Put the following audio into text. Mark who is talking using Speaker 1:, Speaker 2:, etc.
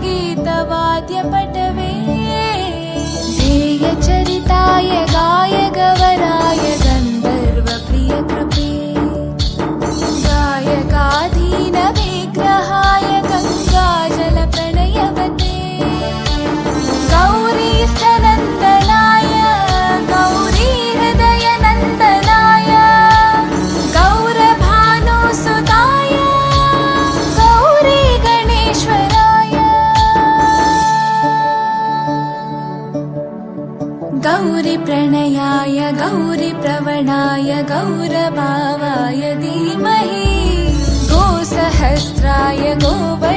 Speaker 1: गीतवाद्यपटवे ध्येयचरिताय गाय गवराय गन्धर्वप्रियकृपे गायकाधीन विग्रहाय गङ्गाजलप्रणयवते गौरीस्थनन्दनाय गौरीहृदयनन्दनाय गौरभानुसुताय गौरीगणेश्वराय गौरीप्रणयाय गौरीप्रवणाय गौरभावाय धीमहि गोसहस्राय गोवर्धनाय